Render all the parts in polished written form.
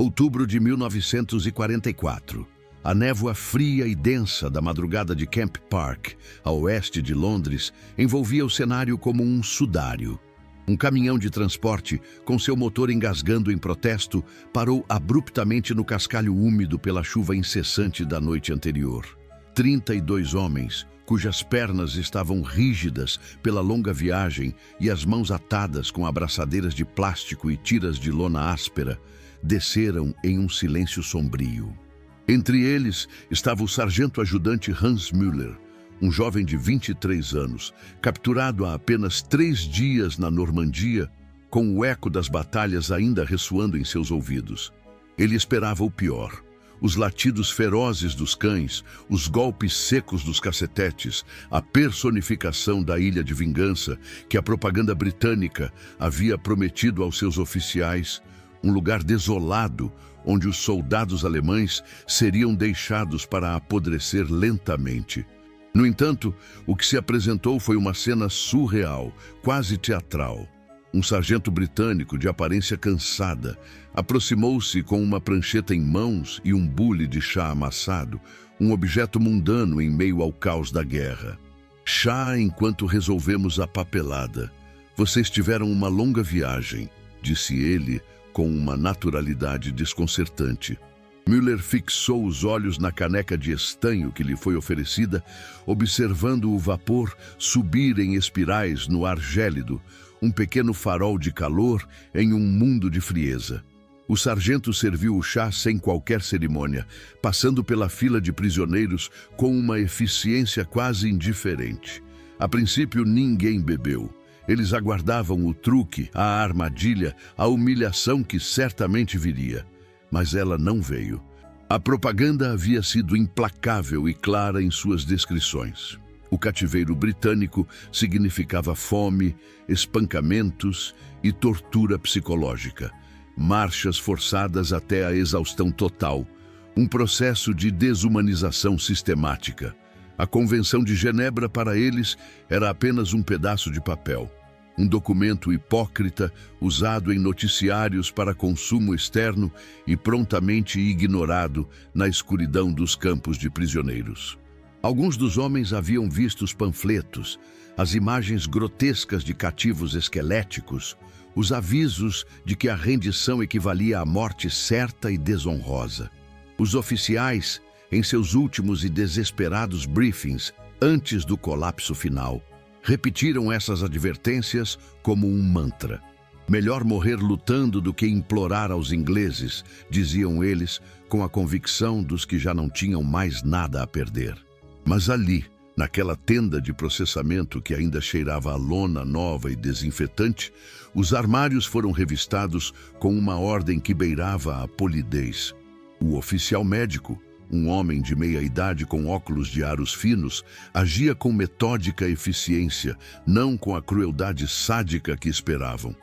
Outubro de 1944. A névoa fria e densa da madrugada de Kemp Park, a oeste de Londres, envolvia o cenário como um sudário. Um caminhão de transporte, com seu motor engasgando em protesto, parou abruptamente no cascalho úmido pela chuva incessante da noite anterior. 32 homens, cujas pernas estavam rígidas pela longa viagem e as mãos atadas com abraçadeiras de plástico e tiras de lona áspera, desceram em um silêncio sombrio. Entre eles estava o sargento-ajudante Hans Müller, um jovem de 23 anos, capturado há apenas 3 dias na Normandia, com o eco das batalhas ainda ressoando em seus ouvidos. Ele esperava o pior: os latidos ferozes dos cães, os golpes secos dos cacetetes, a personificação da ilha de vingança que a propaganda britânica havia prometido aos seus oficiais, um lugar desolado onde os soldados alemães seriam deixados para apodrecer lentamente. No entanto, o que se apresentou foi uma cena surreal, quase teatral. Um sargento britânico, de aparência cansada, aproximou-se com uma prancheta em mãos e um bule de chá amassado, um objeto mundano em meio ao caos da guerra. Chá enquanto resolvemos a papelada. Vocês tiveram uma longa viagem, disse ele, com uma naturalidade desconcertante. Müller fixou os olhos na caneca de estanho que lhe foi oferecida, observando o vapor subir em espirais no ar gélido, um pequeno farol de calor em um mundo de frieza. O sargento serviu o chá sem qualquer cerimônia, passando pela fila de prisioneiros com uma eficiência quase indiferente. A princípio, ninguém bebeu. Eles aguardavam o truque, a armadilha, a humilhação que certamente viria. Mas ela não veio. A propaganda havia sido implacável e clara em suas descrições. O cativeiro britânico significava fome, espancamentos e tortura psicológica, marchas forçadas até a exaustão total, um processo de desumanização sistemática. A Convenção de Genebra para eles era apenas um pedaço de papel, um documento hipócrita usado em noticiários para consumo externo e prontamente ignorado na escuridão dos campos de prisioneiros. Alguns dos homens haviam visto os panfletos, as imagens grotescas de cativos esqueléticos, os avisos de que a rendição equivalia à morte certa e desonrosa. Os oficiais, em seus últimos e desesperados briefings antes do colapso final, repetiram essas advertências como um mantra. Melhor morrer lutando do que implorar aos ingleses, diziam eles, com a convicção dos que já não tinham mais nada a perder. Mas ali, naquela tenda de processamento que ainda cheirava a lona nova e desinfetante, os armários foram revistados com uma ordem que beirava a polidez. O oficial médico, um homem de meia-idade com óculos de aros finos, agia com metódica eficiência, não com a crueldade sádica que esperavam.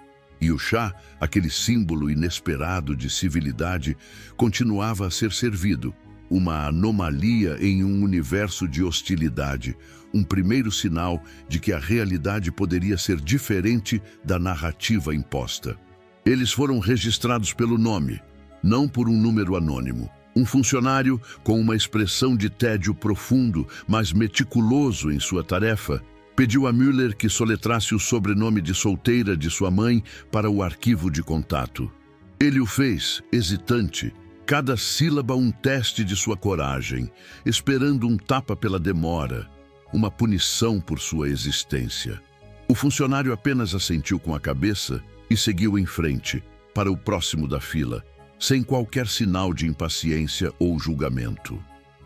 E o chá, aquele símbolo inesperado de civilidade, continuava a ser servido, uma anomalia em um universo de hostilidade, um primeiro sinal de que a realidade poderia ser diferente da narrativa imposta. Eles foram registrados pelo nome, não por um número anônimo. Um funcionário, com uma expressão de tédio profundo, mas meticuloso em sua tarefa, pediu a Müller que soletrasse o sobrenome de solteira de sua mãe para o arquivo de contato. Ele o fez, hesitante, cada sílaba um teste de sua coragem, esperando um tapa pela demora, uma punição por sua existência. O funcionário apenas assentiu com a cabeça e seguiu em frente, para o próximo da fila, sem qualquer sinal de impaciência ou julgamento.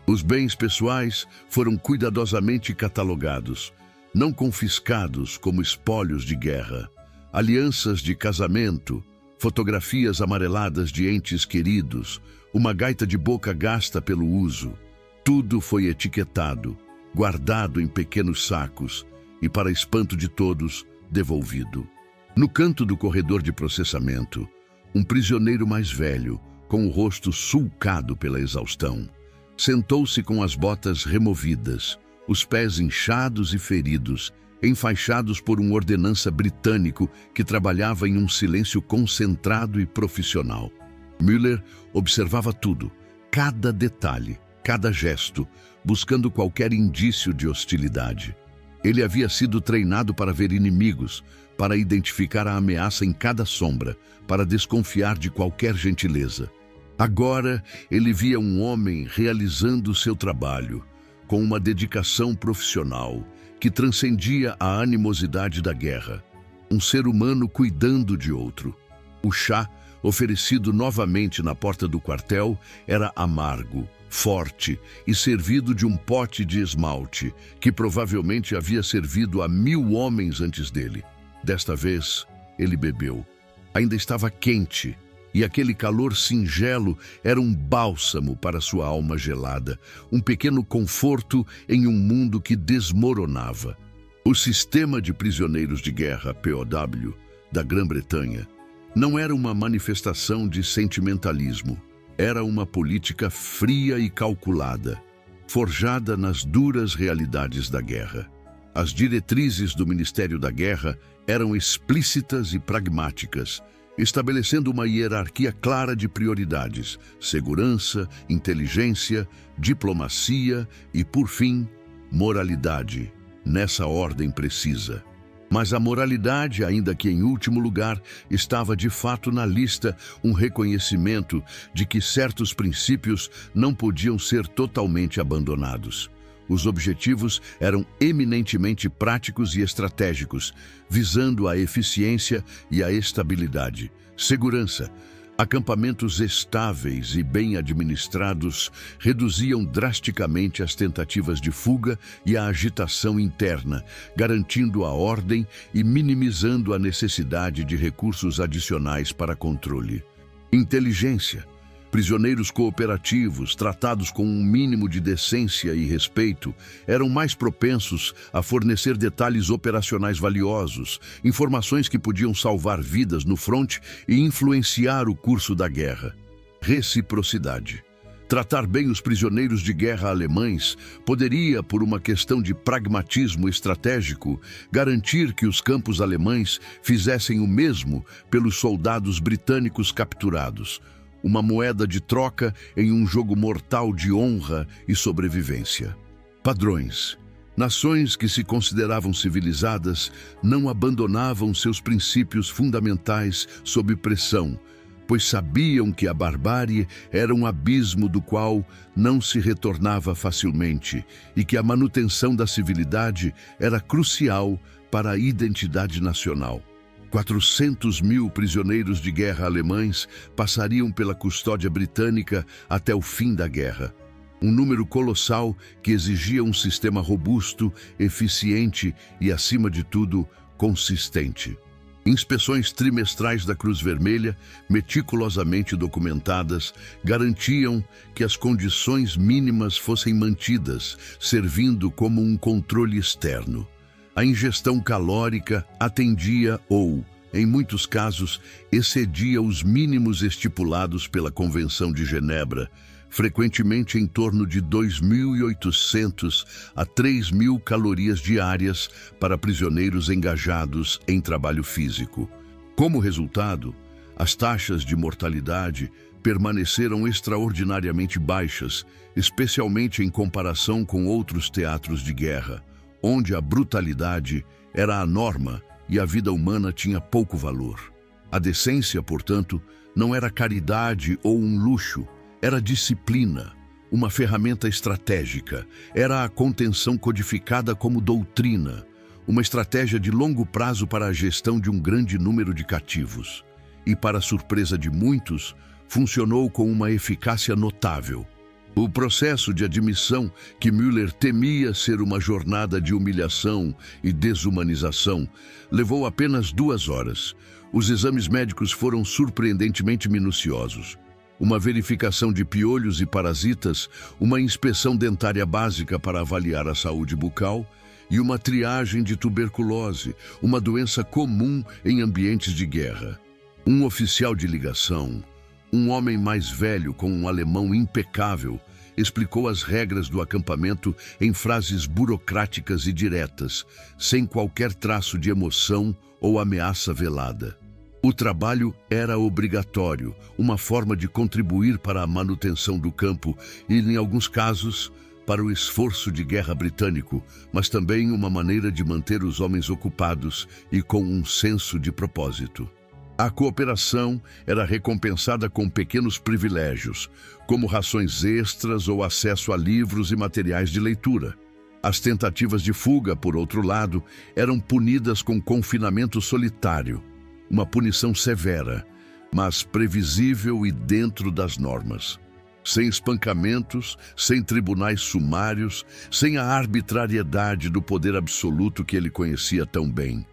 Os bens pessoais foram cuidadosamente catalogados, não confiscados como espólios de guerra. Alianças de casamento, fotografias amareladas de entes queridos, uma gaita de boca gasta pelo uso. Tudo foi etiquetado, guardado em pequenos sacos e, para espanto de todos, devolvido. No canto do corredor de processamento, um prisioneiro mais velho, com o rosto sulcado pela exaustão, sentou-se com as botas removidas, os pés inchados e feridos, enfaixados por um ordenança britânico que trabalhava em um silêncio concentrado e profissional. Müller observava tudo, cada detalhe, cada gesto, buscando qualquer indício de hostilidade. Ele havia sido treinado para ver inimigos, para identificar a ameaça em cada sombra, para desconfiar de qualquer gentileza. Agora, ele via um homem realizando seu trabalho, com uma dedicação profissional que transcendia a animosidade da guerra. Um ser humano cuidando de outro. O chá, oferecido novamente na porta do quartel, era amargo, forte e servido de um pote de esmalte, que provavelmente havia servido a 1000 homens antes dele. Desta vez, ele bebeu. Ainda estava quente, e aquele calor singelo era um bálsamo para sua alma gelada, um pequeno conforto em um mundo que desmoronava. O sistema de prisioneiros de guerra, POW, da Grã-Bretanha, não era uma manifestação de sentimentalismo. Era uma política fria e calculada, forjada nas duras realidades da guerra. As diretrizes do Ministério da Guerra eram explícitas e pragmáticas, estabelecendo uma hierarquia clara de prioridades: segurança, inteligência, diplomacia e, por fim, moralidade, nessa ordem precisa. Mas a moralidade, ainda que em último lugar, estava de fato na lista, um reconhecimento de que certos princípios não podiam ser totalmente abandonados. Os objetivos eram eminentemente práticos e estratégicos, visando a eficiência e a estabilidade. Segurança. Acampamentos estáveis e bem administrados reduziam drasticamente as tentativas de fuga e a agitação interna, garantindo a ordem e minimizando a necessidade de recursos adicionais para controle. Inteligência. Prisioneiros cooperativos, tratados com um mínimo de decência e respeito, eram mais propensos a fornecer detalhes operacionais valiosos, informações que podiam salvar vidas no fronte e influenciar o curso da guerra. Reciprocidade. Tratar bem os prisioneiros de guerra alemães poderia, por uma questão de pragmatismo estratégico, garantir que os campos alemães fizessem o mesmo pelos soldados britânicos capturados. Uma moeda de troca em um jogo mortal de honra e sobrevivência. Padrões. Nações que se consideravam civilizadas não abandonavam seus princípios fundamentais sob pressão, pois sabiam que a barbárie era um abismo do qual não se retornava facilmente e que a manutenção da civilidade era crucial para a identidade nacional. 400.000 prisioneiros de guerra alemães passariam pela custódia britânica até o fim da guerra. Um número colossal que exigia um sistema robusto, eficiente e, acima de tudo, consistente. Inspeções trimestrais da Cruz Vermelha, meticulosamente documentadas, garantiam que as condições mínimas fossem mantidas, servindo como um controle externo. A ingestão calórica atendia ou, em muitos casos, excedia os mínimos estipulados pela Convenção de Genebra, frequentemente em torno de 2.800 a 3.000 calorias diárias para prisioneiros engajados em trabalho físico. Como resultado, as taxas de mortalidade permaneceram extraordinariamente baixas, especialmente em comparação com outros teatros de guerra, onde a brutalidade era a norma e a vida humana tinha pouco valor. A decência, portanto, não era caridade ou um luxo, era disciplina, uma ferramenta estratégica, era a contenção codificada como doutrina, uma estratégia de longo prazo para a gestão de um grande número de cativos. E, para a surpresa de muitos, funcionou com uma eficácia notável. O processo de admissão, que Müller temia ser uma jornada de humilhação e desumanização, levou apenas 2 horas. Os exames médicos foram surpreendentemente minuciosos. Uma verificação de piolhos e parasitas, uma inspeção dentária básica para avaliar a saúde bucal e uma triagem de tuberculose, uma doença comum em ambientes de guerra. Um oficial de ligação, um homem mais velho com um alemão impecável, explicou as regras do acampamento em frases burocráticas e diretas, sem qualquer traço de emoção ou ameaça velada. O trabalho era obrigatório, uma forma de contribuir para a manutenção do campo e, em alguns casos, para o esforço de guerra britânico, mas também uma maneira de manter os homens ocupados e com um senso de propósito. A cooperação era recompensada com pequenos privilégios, como rações extras ou acesso a livros e materiais de leitura. As tentativas de fuga, por outro lado, eram punidas com confinamento solitário, uma punição severa, mas previsível e dentro das normas. Sem espancamentos, sem tribunais sumários, sem a arbitrariedade do poder absoluto que ele conhecia tão bem.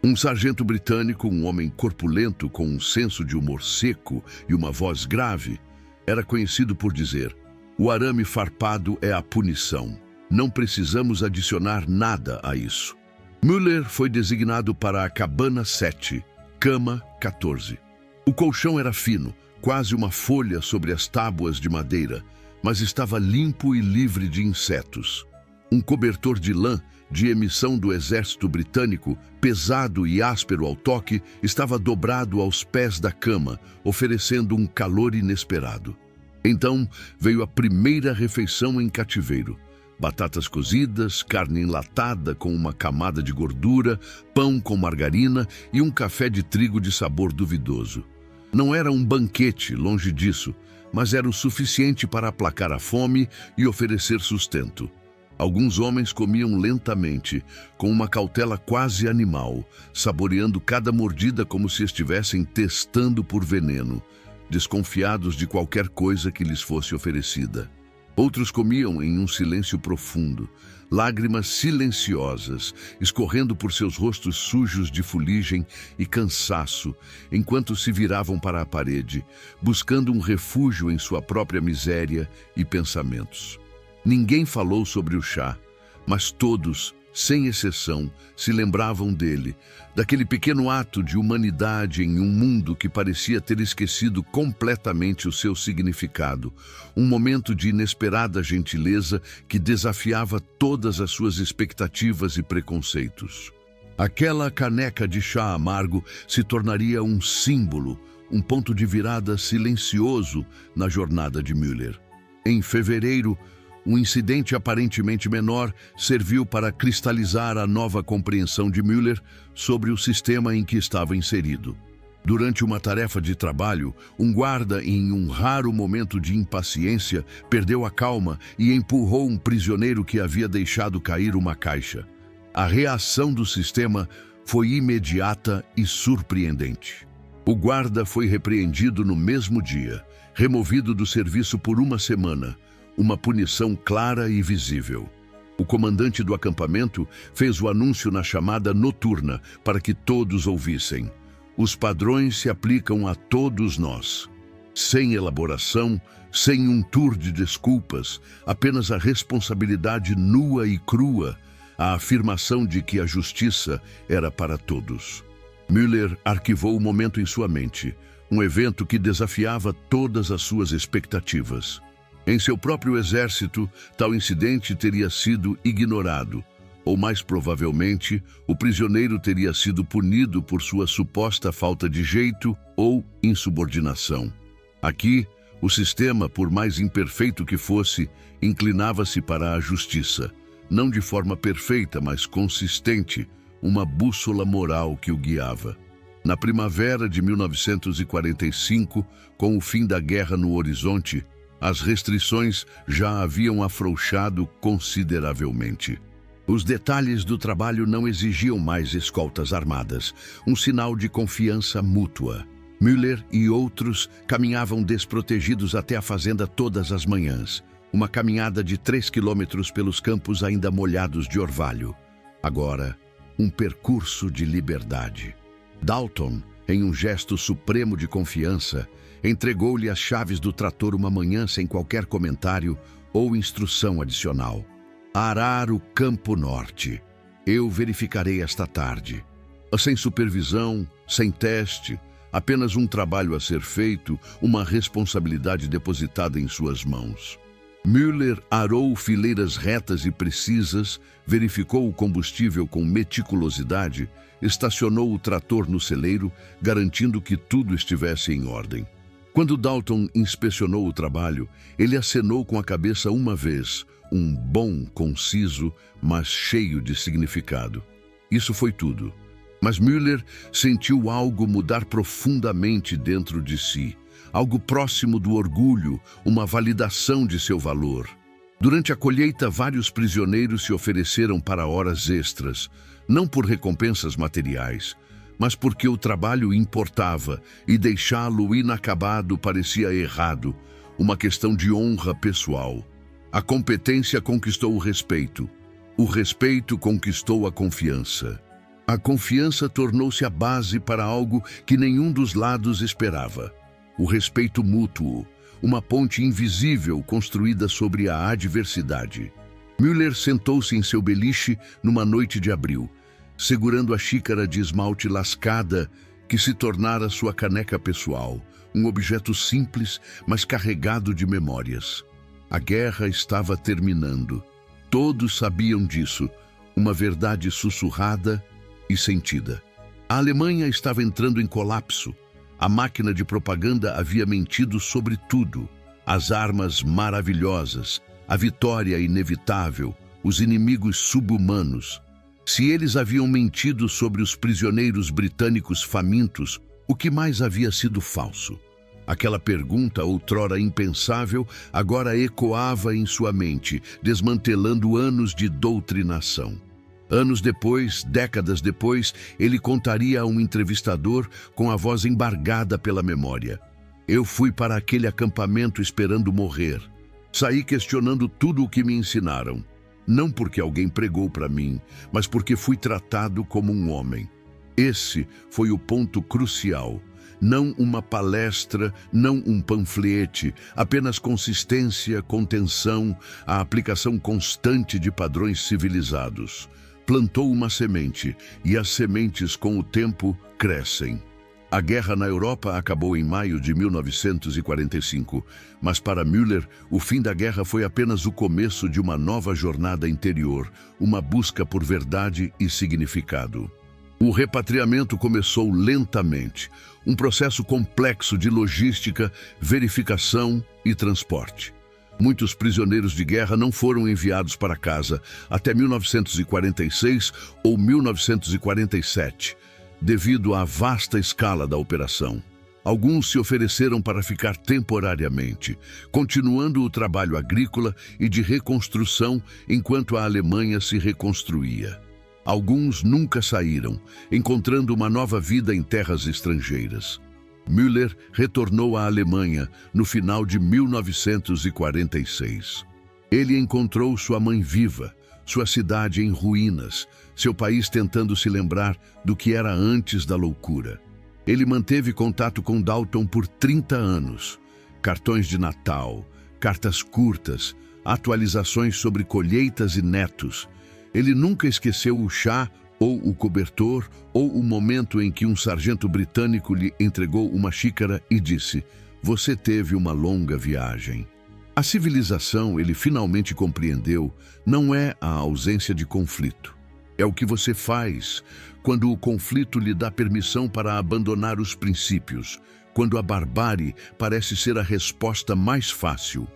Um sargento britânico, um homem corpulento com um senso de humor seco e uma voz grave, era conhecido por dizer: "O arame farpado é a punição. Não precisamos adicionar nada a isso." Müller foi designado para a cabana 7, cama 14. O colchão era fino, quase uma folha sobre as tábuas de madeira, mas estava limpo e livre de insetos. Um cobertor de lã, de emissão do exército britânico, pesado e áspero ao toque, estava dobrado aos pés da cama, oferecendo um calor inesperado. Então veio a primeira refeição em cativeiro. Batatas cozidas, carne enlatada com uma camada de gordura, pão com margarina e um café de trigo de sabor duvidoso. Não era um banquete, longe disso, mas era o suficiente para aplacar a fome e oferecer sustento. Alguns homens comiam lentamente, com uma cautela quase animal, saboreando cada mordida como se estivessem testando por veneno, desconfiados de qualquer coisa que lhes fosse oferecida. Outros comiam em um silêncio profundo, lágrimas silenciosas, escorrendo por seus rostos sujos de fuligem e cansaço, enquanto se viravam para a parede, buscando um refúgio em sua própria miséria e pensamentos. Ninguém falou sobre o chá, mas todos, sem exceção, se lembravam dele, daquele pequeno ato de humanidade em um mundo que parecia ter esquecido completamente o seu significado, um momento de inesperada gentileza que desafiava todas as suas expectativas e preconceitos. Aquela caneca de chá amargo se tornaria um símbolo, um ponto de virada silencioso na jornada de Müller. Em fevereiro, um incidente aparentemente menor serviu para cristalizar a nova compreensão de Müller sobre o sistema em que estava inserido. Durante uma tarefa de trabalho, um guarda, em um raro momento de impaciência, perdeu a calma e empurrou um prisioneiro que havia deixado cair uma caixa. A reação do sistema foi imediata e surpreendente. O guarda foi repreendido no mesmo dia, removido do serviço por uma semana, uma punição clara e visível. O comandante do acampamento fez o anúncio na chamada noturna para que todos ouvissem. Os padrões se aplicam a todos nós. Sem elaboração, sem um tour de desculpas, apenas a responsabilidade nua e crua, a afirmação de que a justiça era para todos. Müller arquivou o momento em sua mente, um evento que desafiava todas as suas expectativas. Em seu próprio exército, tal incidente teria sido ignorado, ou mais provavelmente, o prisioneiro teria sido punido por sua suposta falta de jeito ou insubordinação. Aqui, o sistema, por mais imperfeito que fosse, inclinava-se para a justiça, não de forma perfeita, mas consistente, uma bússola moral que o guiava. Na primavera de 1945, com o fim da guerra no horizonte, as restrições já haviam afrouxado consideravelmente. Os detalhes do trabalho não exigiam mais escoltas armadas, um sinal de confiança mútua. Müller e outros caminhavam desprotegidos até a fazenda todas as manhãs, uma caminhada de 3 quilômetros pelos campos ainda molhados de orvalho. Agora, um percurso de liberdade. Dalton, em um gesto supremo de confiança, entregou-lhe as chaves do trator uma manhã sem qualquer comentário ou instrução adicional. Arar o Campo Norte. Eu verificarei esta tarde. Sem supervisão, sem teste, apenas um trabalho a ser feito, uma responsabilidade depositada em suas mãos. Müller arou fileiras retas e precisas, verificou o combustível com meticulosidade, estacionou o trator no celeiro, garantindo que tudo estivesse em ordem. Quando Dalton inspecionou o trabalho, ele acenou com a cabeça uma vez, um bom, conciso, mas cheio de significado. Isso foi tudo. Mas Müller sentiu algo mudar profundamente dentro de si, algo próximo do orgulho, uma validação de seu valor. Durante a colheita, vários prisioneiros se ofereceram para horas extras, não por recompensas materiais, mas porque o trabalho importava e deixá-lo inacabado parecia errado, uma questão de honra pessoal. A competência conquistou o respeito conquistou a confiança. A confiança tornou-se a base para algo que nenhum dos lados esperava. O respeito mútuo, uma ponte invisível construída sobre a adversidade. Müller sentou-se em seu beliche numa noite de abril, segurando a xícara de esmalte lascada que se tornara sua caneca pessoal, um objeto simples, mas carregado de memórias. A guerra estava terminando. Todos sabiam disso, uma verdade sussurrada e sentida. A Alemanha estava entrando em colapso. A máquina de propaganda havia mentido sobre tudo. As armas maravilhosas, a vitória inevitável, os inimigos subhumanos. Se eles haviam mentido sobre os prisioneiros britânicos famintos, o que mais havia sido falso? Aquela pergunta, outrora impensável, agora ecoava em sua mente, desmantelando anos de doutrinação. Anos depois, décadas depois, ele contaria a um entrevistador com a voz embargada pela memória. Eu fui para aquele acampamento esperando morrer. Saí questionando tudo o que me ensinaram. Não porque alguém pregou para mim, mas porque fui tratado como um homem. Esse foi o ponto crucial. Não uma palestra, não um panflete, apenas consistência, contenção, a aplicação constante de padrões civilizados. Plantou uma semente, e as sementes, com o tempo, crescem. A guerra na Europa acabou em maio de 1945, mas para Müller, o fim da guerra foi apenas o começo de uma nova jornada interior, uma busca por verdade e significado. O repatriamento começou lentamente, um processo complexo de logística, verificação e transporte. Muitos prisioneiros de guerra não foram enviados para casa até 1946 ou 1947, devido à vasta escala da operação. Alguns se ofereceram para ficar temporariamente, continuando o trabalho agrícola e de reconstrução enquanto a Alemanha se reconstruía. Alguns nunca saíram, encontrando uma nova vida em terras estrangeiras. Müller retornou à Alemanha no final de 1946. Ele encontrou sua mãe viva, sua cidade em ruínas, seu país tentando se lembrar do que era antes da loucura. Ele manteve contato com Dalton por 30 anos. Cartões de Natal, cartas curtas, atualizações sobre colheitas e netos. Ele nunca esqueceu o chá ou o cobertor ou o momento em que um sargento britânico lhe entregou uma xícara e disse: "Você teve uma longa viagem." A civilização, ele finalmente compreendeu, não é a ausência de conflito. É o que você faz quando o conflito lhe dá permissão para abandonar os princípios, quando a barbárie parece ser a resposta mais fácil.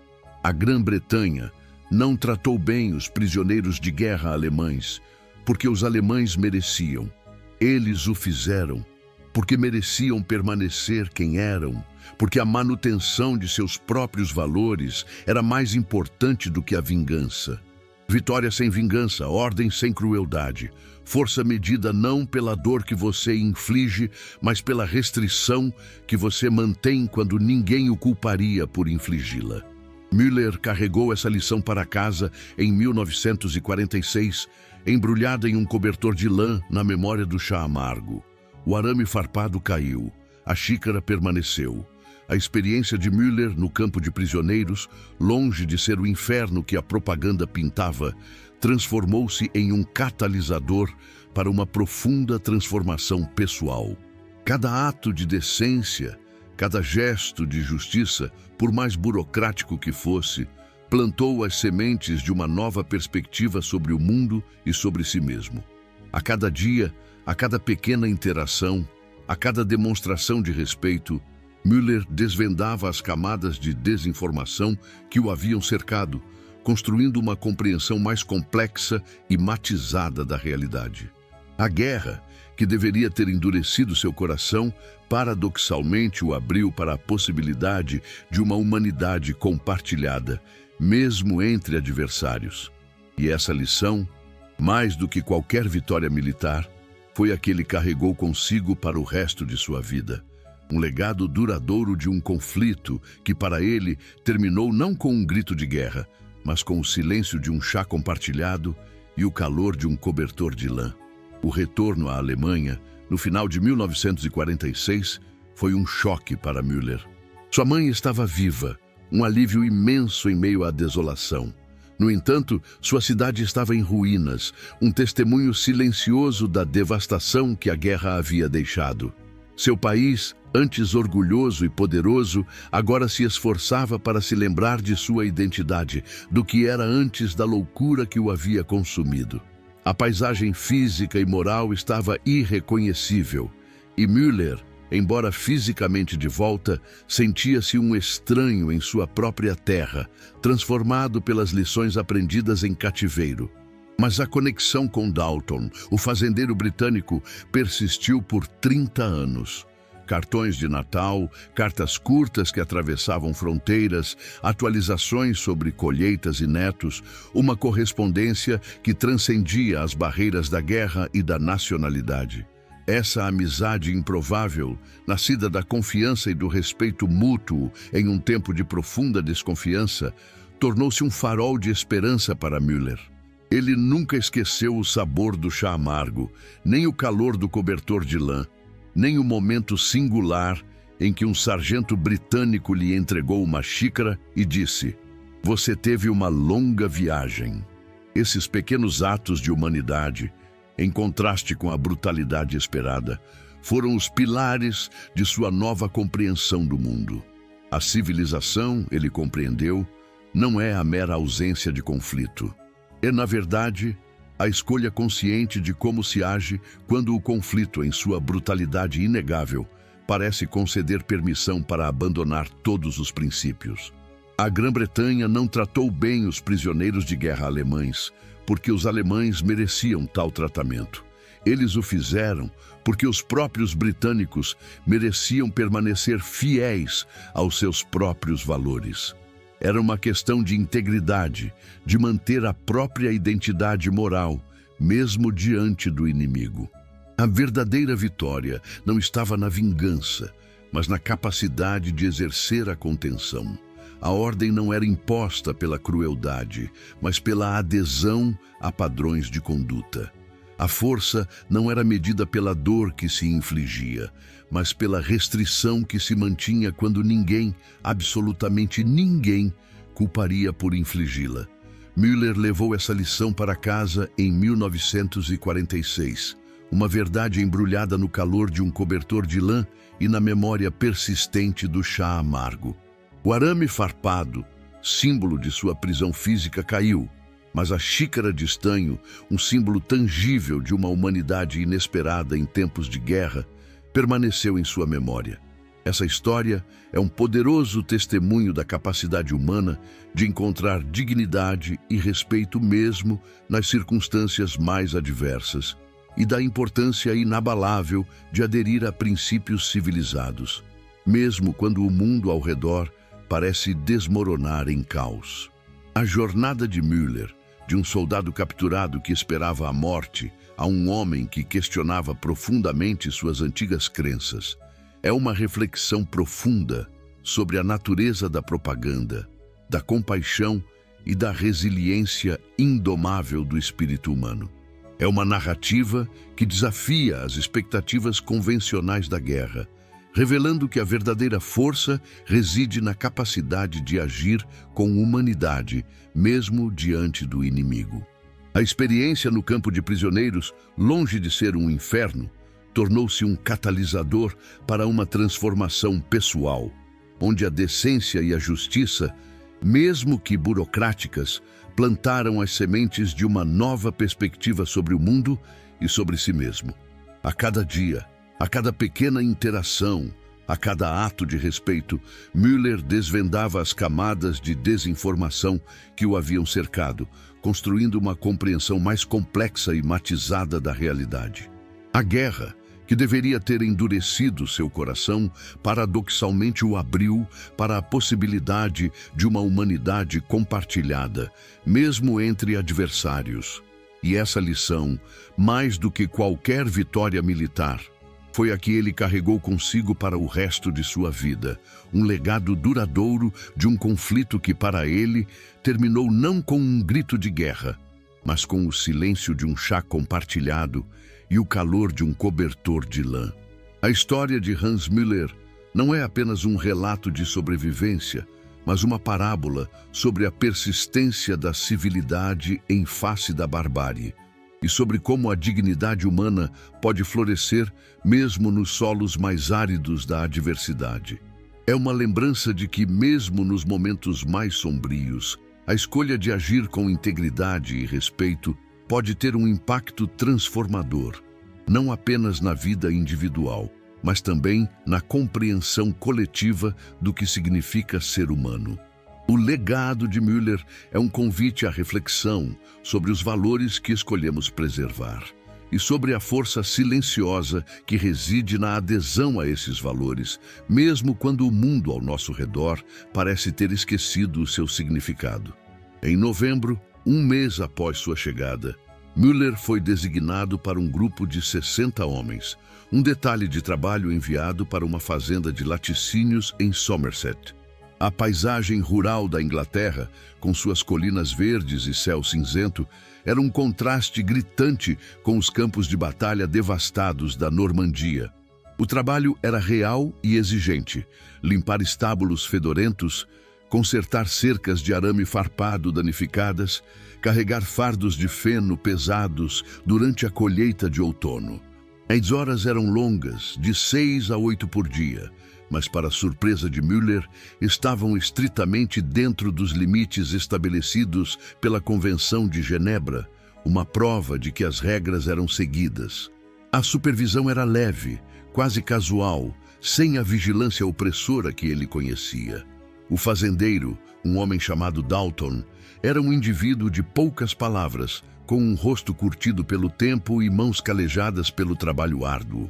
A Grã-Bretanha não tratou bem os prisioneiros de guerra alemães, porque os alemães mereciam. Eles o fizeram, porque mereciam permanecer quem eram, porque a manutenção de seus próprios valores era mais importante do que a vingança. Vitória sem vingança, ordem sem crueldade, força medida não pela dor que você inflige, mas pela restrição que você mantém quando ninguém o culparia por infligi-la. Müller carregou essa lição para casa em 1946, embrulhada em um cobertor de lã na memória do chá amargo. O arame farpado caiu, a xícara permaneceu. A experiência de Müller no campo de prisioneiros, longe de ser o inferno que a propaganda pintava, transformou-se em um catalisador para uma profunda transformação pessoal. Cada ato de decência, cada gesto de justiça, por mais burocrático que fosse, plantou as sementes de uma nova perspectiva sobre o mundo e sobre si mesmo. A cada dia, a cada pequena interação, a cada demonstração de respeito, Müller desvendava as camadas de desinformação que o haviam cercado, construindo uma compreensão mais complexa e matizada da realidade. A guerra, que deveria ter endurecido seu coração, paradoxalmente o abriu para a possibilidade de uma humanidade compartilhada, mesmo entre adversários. E essa lição, mais do que qualquer vitória militar, foi a que ele carregou consigo para o resto de sua vida. Um legado duradouro de um conflito que, para ele, terminou não com um grito de guerra, mas com o silêncio de um chá compartilhado e o calor de um cobertor de lã. O retorno à Alemanha, no final de 1946, foi um choque para Müller. Sua mãe estava viva, um alívio imenso em meio à desolação. No entanto, sua cidade estava em ruínas, um testemunho silencioso da devastação que a guerra havia deixado. Seu país, antes orgulhoso e poderoso, agora se esforçava para se lembrar de sua identidade, do que era antes da loucura que o havia consumido. A paisagem física e moral estava irreconhecível, e Müller, embora fisicamente de volta, sentia-se um estranho em sua própria terra, transformado pelas lições aprendidas em cativeiro. Mas a conexão com Dalton, o fazendeiro britânico, persistiu por 30 anos. Cartões de Natal, cartas curtas que atravessavam fronteiras, atualizações sobre colheitas e netos, uma correspondência que transcendia as barreiras da guerra e da nacionalidade. Essa amizade improvável, nascida da confiança e do respeito mútuo em um tempo de profunda desconfiança, tornou-se um farol de esperança para Müller. Ele nunca esqueceu o sabor do chá amargo, nem o calor do cobertor de lã, nem o momento singular em que um sargento britânico lhe entregou uma xícara e disse: "Você teve uma longa viagem." Esses pequenos atos de humanidade, em contraste com a brutalidade esperada, foram os pilares de sua nova compreensão do mundo. A civilização, ele compreendeu, não é a mera ausência de conflito. É, na verdade, a escolha consciente de como se age quando o conflito, em sua brutalidade inegável, parece conceder permissão para abandonar todos os princípios. A Grã-Bretanha não tratou bem os prisioneiros de guerra alemães, porque os alemães mereciam tal tratamento. Eles o fizeram porque os próprios britânicos mereciam permanecer fiéis aos seus próprios valores. Era uma questão de integridade, de manter a própria identidade moral, mesmo diante do inimigo. A verdadeira vitória não estava na vingança, mas na capacidade de exercer a contenção. A ordem não era imposta pela crueldade, mas pela adesão a padrões de conduta. A força não era medida pela dor que se infligia, mas pela restrição que se mantinha quando ninguém, absolutamente ninguém, culparia por infligi-la. Müller levou essa lição para casa em 1946, uma verdade embrulhada no calor de um cobertor de lã e na memória persistente do chá amargo. O arame farpado, símbolo de sua prisão física, caiu, mas a xícara de estanho, um símbolo tangível de uma humanidade inesperada em tempos de guerra, permaneceu em sua memória. Essa história é um poderoso testemunho da capacidade humana de encontrar dignidade e respeito mesmo nas circunstâncias mais adversas, e da importância inabalável de aderir a princípios civilizados, mesmo quando o mundo ao redor parece desmoronar em caos. A jornada de Müller, de um soldado capturado que esperava a morte, a um homem que questionava profundamente suas antigas crenças, é uma reflexão profunda sobre a natureza da propaganda, da compaixão e da resiliência indomável do espírito humano. É uma narrativa que desafia as expectativas convencionais da guerra, revelando que a verdadeira força reside na capacidade de agir com humanidade, mesmo diante do inimigo. A experiência no campo de prisioneiros, longe de ser um inferno, tornou-se um catalisador para uma transformação pessoal, onde a decência e a justiça mesmo que burocráticas, plantaram as sementes de uma nova perspectiva sobre o mundo e sobre si mesmo. A cada dia, a cada pequena interação, a cada ato de respeito, Müller desvendava as camadas de desinformação que o haviam cercado, construindo uma compreensão mais complexa e matizada da realidade. A guerra, que deveria ter endurecido seu coração, paradoxalmente o abriu para a possibilidade de uma humanidade compartilhada, mesmo entre adversários. E essa lição, mais do que qualquer vitória militar, foi a que ele carregou consigo para o resto de sua vida, um legado duradouro de um conflito que, para ele, terminou não com um grito de guerra, mas com o silêncio de um chá compartilhado e o calor de um cobertor de lã. A história de Hans Müller não é apenas um relato de sobrevivência, mas uma parábola sobre a persistência da civilidade em face da barbárie e sobre como a dignidade humana pode florescer mesmo nos solos mais áridos da adversidade. É uma lembrança de que, mesmo nos momentos mais sombrios, a escolha de agir com integridade e respeito pode ter um impacto transformador, não apenas na vida individual, mas também na compreensão coletiva do que significa ser humano. O legado de Müller é um convite à reflexão sobre os valores que escolhemos preservar e sobre a força silenciosa que reside na adesão a esses valores, mesmo quando o mundo ao nosso redor parece ter esquecido o seu significado. Em novembro, um mês após sua chegada, Müller foi designado para um grupo de 60 homens, um detalhe de trabalho enviado para uma fazenda de laticínios em Somerset. A paisagem rural da Inglaterra, com suas colinas verdes e céu cinzento, era um contraste gritante com os campos de batalha devastados da Normandia. O trabalho era real e exigente: limpar estábulos fedorentos, consertar cercas de arame farpado danificadas, carregar fardos de feno pesados durante a colheita de outono. As horas eram longas, de 6 a 8 por dia, mas, para surpresa de Müller, estavam estritamente dentro dos limites estabelecidos pela Convenção de Genebra, uma prova de que as regras eram seguidas. A supervisão era leve, quase casual, sem a vigilância opressora que ele conhecia. O fazendeiro, um homem chamado Dalton, era um indivíduo de poucas palavras, com um rosto curtido pelo tempo e mãos calejadas pelo trabalho árduo.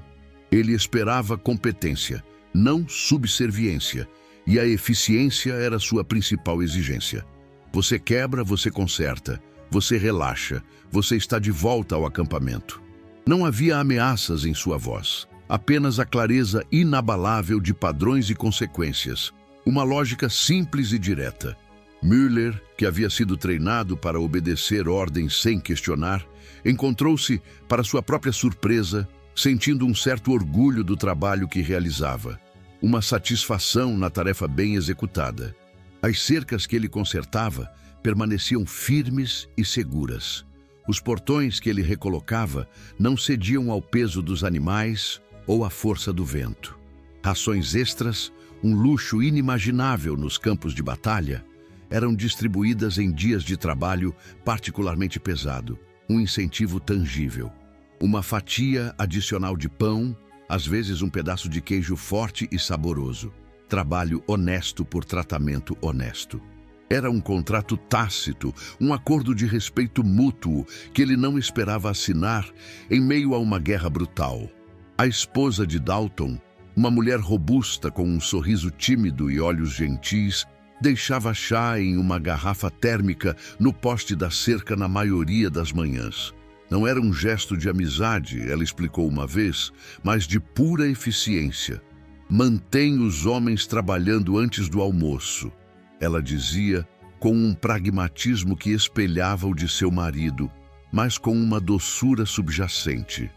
Ele esperava competência, não subserviência, e a eficiência era sua principal exigência. Você quebra, você conserta, você relaxa, você está de volta ao acampamento. Não havia ameaças em sua voz, apenas a clareza inabalável de padrões e consequências, uma lógica simples e direta. Müller, que havia sido treinado para obedecer ordens sem questionar, encontrou-se, para sua própria surpresa, sentindo um certo orgulho do trabalho que realizava, uma satisfação na tarefa bem executada. As cercas que ele consertava permaneciam firmes e seguras. Os portões que ele recolocava não cediam ao peso dos animais ou à força do vento. Rações extras, um luxo inimaginável nos campos de batalha, eram distribuídas em dias de trabalho particularmente pesado, um incentivo tangível. Uma fatia adicional de pão, às vezes um pedaço de queijo forte e saboroso. Trabalho honesto por tratamento honesto. Era um contrato tácito, um acordo de respeito mútuo que ele não esperava assinar em meio a uma guerra brutal. A esposa de Dalton, uma mulher robusta com um sorriso tímido e olhos gentis, deixava chá em uma garrafa térmica no poste da cerca na maioria das manhãs. Não era um gesto de amizade, ela explicou uma vez, mas de pura eficiência. Mantém os homens trabalhando antes do almoço, ela dizia, com um pragmatismo que espelhava o de seu marido, mas com uma doçura subjacente.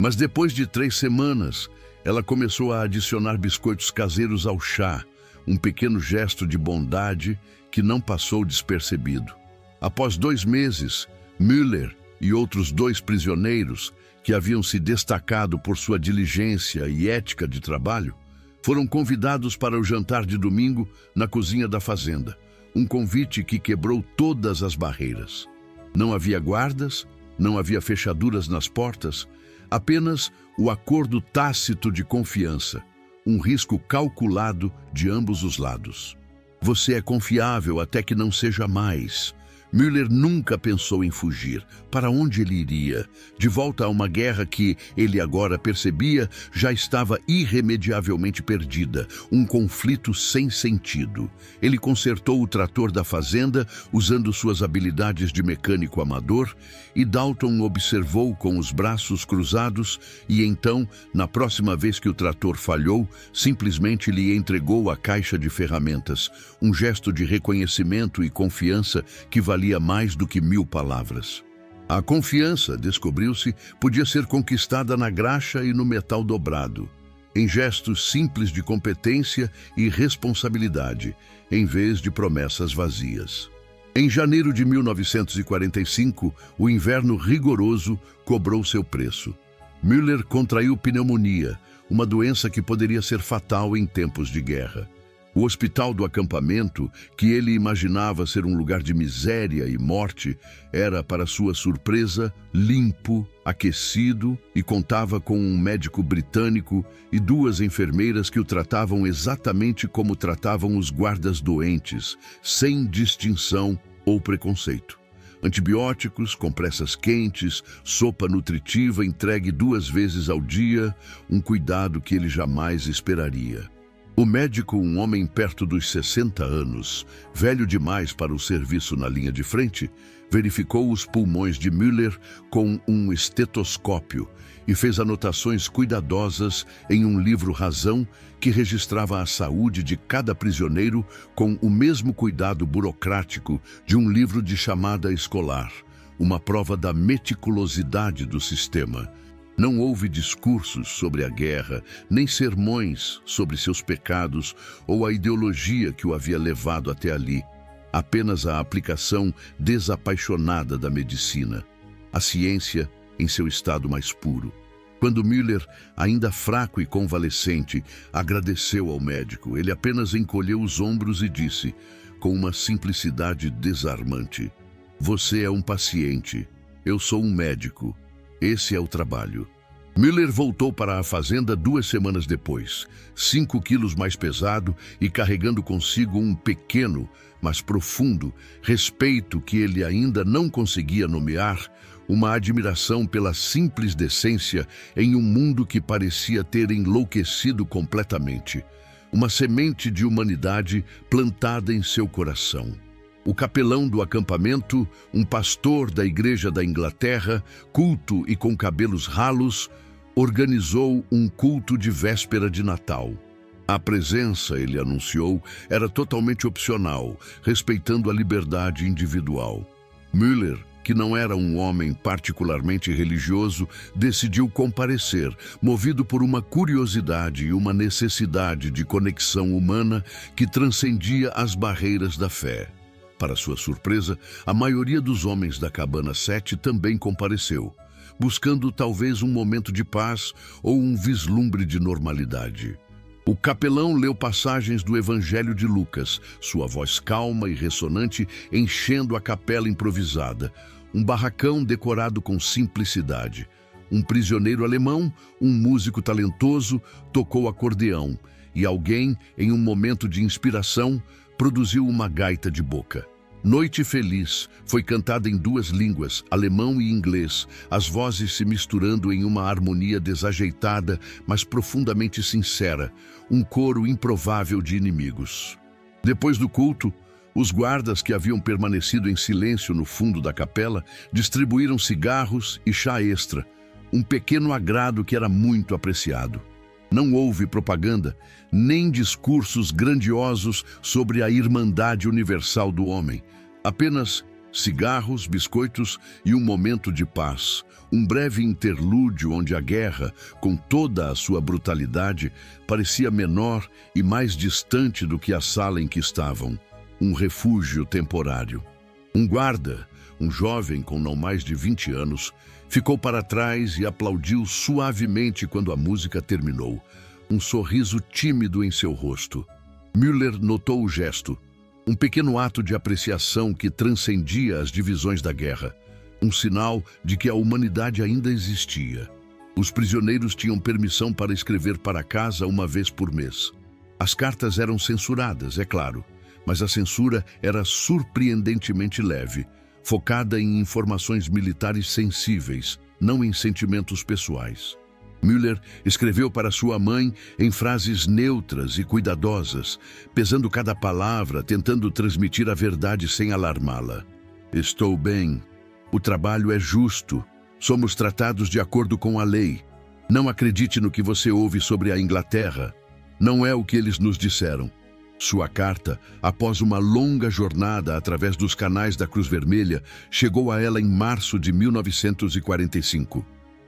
Mas depois de 3 semanas, ela começou a adicionar biscoitos caseiros ao chá, um pequeno gesto de bondade que não passou despercebido. Após 2 meses, Müller e outros 2 prisioneiros, que haviam se destacado por sua diligência e ética de trabalho, foram convidados para o jantar de domingo na cozinha da fazenda, Um convite que quebrou todas as barreiras. Não havia guardas, não havia fechaduras nas portas, apenas o acordo tácito de confiança, um risco calculado de ambos os lados. Você é confiável até que não seja mais. Müller nunca pensou em fugir. Para onde ele iria? De volta a uma guerra que, ele agora percebia, já estava irremediavelmente perdida. Um conflito sem sentido. Ele consertou o trator da fazenda, usando suas habilidades de mecânico amador, e Dalton observou com os braços cruzados e então, na próxima vez que o trator falhou, simplesmente lhe entregou a caixa de ferramentas. Um gesto de reconhecimento e confiança que valia mais do que 1000 palavras. A confiança, descobriu-se, podia ser conquistada na graxa e no metal dobrado, em gestos simples de competência e responsabilidade, em vez de promessas vazias. Em janeiro de 1945, o inverno rigoroso cobrou seu preço. Müller contraiu pneumonia, uma doença que poderia ser fatal em tempos de guerra. O hospital do acampamento, que ele imaginava ser um lugar de miséria e morte, era, para sua surpresa, limpo, aquecido e contava com um médico britânico e 2 enfermeiras que o tratavam exatamente como tratavam os guardas doentes, sem distinção ou preconceito. Antibióticos, compressas quentes, sopa nutritiva entregue 2 vezes ao dia, um cuidado que ele jamais esperaria. O médico, um homem perto dos 60 anos, velho demais para o serviço na linha de frente, verificou os pulmões de Müller com um estetoscópio e fez anotações cuidadosas em um livro-razão que registrava a saúde de cada prisioneiro com o mesmo cuidado burocrático de um livro de chamada escolar, uma prova da meticulosidade do sistema. Não houve discursos sobre a guerra, nem sermões sobre seus pecados ou a ideologia que o havia levado até ali. Apenas a aplicação desapaixonada da medicina. A ciência em seu estado mais puro. Quando Müller, ainda fraco e convalescente, agradeceu ao médico, ele apenas encolheu os ombros e disse, com uma simplicidade desarmante, "Você é um paciente, eu sou um médico. Esse é o trabalho." Müller voltou para a fazenda 2 semanas depois, 5 quilos mais pesado e carregando consigo um pequeno, mas profundo, respeito que ele ainda não conseguia nomear, uma admiração pela simples decência em um mundo que parecia ter enlouquecido completamente. Uma semente de humanidade plantada em seu coração. O capelão do acampamento, um pastor da Igreja da Inglaterra, culto e com cabelos ralos, organizou um culto de véspera de Natal. A presença, ele anunciou, era totalmente opcional, respeitando a liberdade individual. Müller, que não era um homem particularmente religioso, decidiu comparecer, movido por uma curiosidade e uma necessidade de conexão humana que transcendia as barreiras da fé. Para sua surpresa, a maioria dos homens da Cabana 7 também compareceu, buscando talvez um momento de paz ou um vislumbre de normalidade. O capelão leu passagens do Evangelho de Lucas, sua voz calma e ressonante enchendo a capela improvisada, um barracão decorado com simplicidade. Um prisioneiro alemão, um músico talentoso, tocou acordeão, e alguém, em um momento de inspiração, produziu uma gaita de boca. Noite Feliz foi cantada em 2 línguas, alemão e inglês, as vozes se misturando em uma harmonia desajeitada, mas profundamente sincera, um coro improvável de inimigos. Depois do culto, os guardas que haviam permanecido em silêncio no fundo da capela distribuíram cigarros e chá extra, um pequeno agrado que era muito apreciado. Não houve propaganda, nem discursos grandiosos sobre a irmandade universal do homem. Apenas cigarros, biscoitos e um momento de paz. Um breve interlúdio onde a guerra, com toda a sua brutalidade, parecia menor e mais distante do que a sala em que estavam. Um refúgio temporário. Um guarda, um jovem com não mais de 20 anos, ficou para trás e aplaudiu suavemente quando a música terminou. Um sorriso tímido em seu rosto. Müller notou o gesto. Um pequeno ato de apreciação que transcendia as divisões da guerra. Um sinal de que a humanidade ainda existia. Os prisioneiros tinham permissão para escrever para casa uma vez por mês. As cartas eram censuradas, é claro, mas a censura era surpreendentemente leve, focada em informações militares sensíveis, não em sentimentos pessoais. Müller escreveu para sua mãe em frases neutras e cuidadosas, pesando cada palavra, tentando transmitir a verdade sem alarmá-la. Estou bem. O trabalho é justo. Somos tratados de acordo com a lei. Não acredite no que você ouve sobre a Inglaterra. Não é o que eles nos disseram. Sua carta, após uma longa jornada através dos canais da Cruz Vermelha, chegou a ela em março de 1945.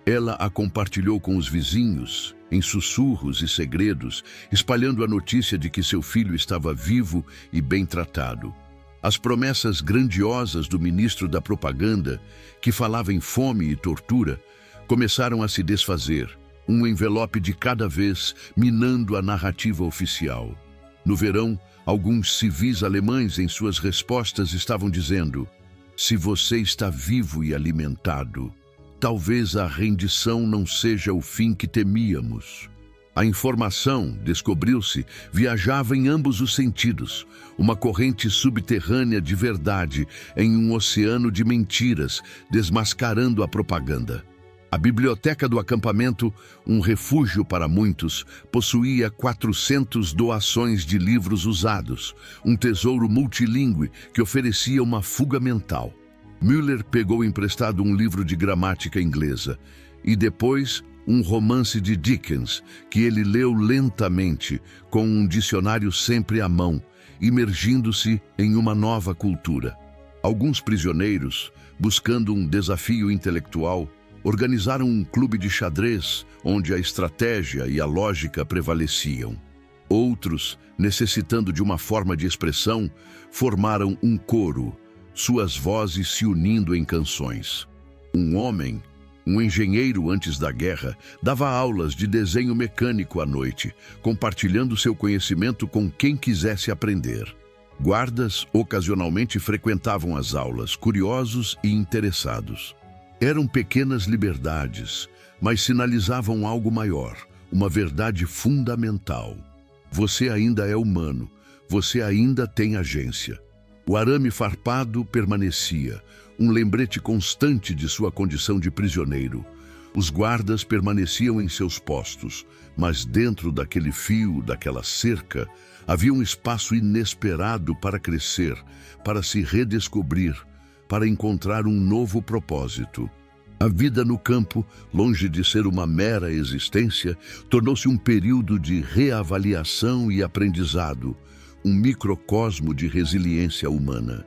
Ela a compartilhou com os vizinhos, em sussurros e segredos, espalhando a notícia de que seu filho estava vivo e bem tratado. As promessas grandiosas do ministro da propaganda, que falava em fome e tortura, começaram a se desfazer, um envelope de cada vez, minando a narrativa oficial. No verão, alguns civis alemães em suas respostas estavam dizendo: se você está vivo e alimentado, talvez a rendição não seja o fim que temíamos. A informação, descobriu-se, viajava em ambos os sentidos, uma corrente subterrânea de verdade em um oceano de mentiras, desmascarando a propaganda. A biblioteca do acampamento, um refúgio para muitos, possuía 400 doações de livros usados, um tesouro multilingüe que oferecia uma fuga mental. Müller pegou emprestado um livro de gramática inglesa e depois um romance de Dickens, que ele leu lentamente, com um dicionário sempre à mão, imergindo-se em uma nova cultura. Alguns prisioneiros, buscando um desafio intelectual, organizaram um clube de xadrez, onde a estratégia e a lógica prevaleciam. Outros, necessitando de uma forma de expressão, formaram um coro, suas vozes se unindo em canções. Um homem, um engenheiro antes da guerra, dava aulas de desenho mecânico à noite, compartilhando seu conhecimento com quem quisesse aprender. Guardas ocasionalmente frequentavam as aulas, curiosos e interessados. Eram pequenas liberdades, mas sinalizavam algo maior, uma verdade fundamental. Você ainda é humano, você ainda tem agência. O arame farpado permanecia, um lembrete constante de sua condição de prisioneiro. Os guardas permaneciam em seus postos, mas dentro daquele fio, daquela cerca, havia um espaço inesperado para crescer, para se redescobrir, para encontrar um novo propósito. A vida no campo, longe de ser uma mera existência, tornou-se um período de reavaliação e aprendizado, um microcosmo de resiliência humana.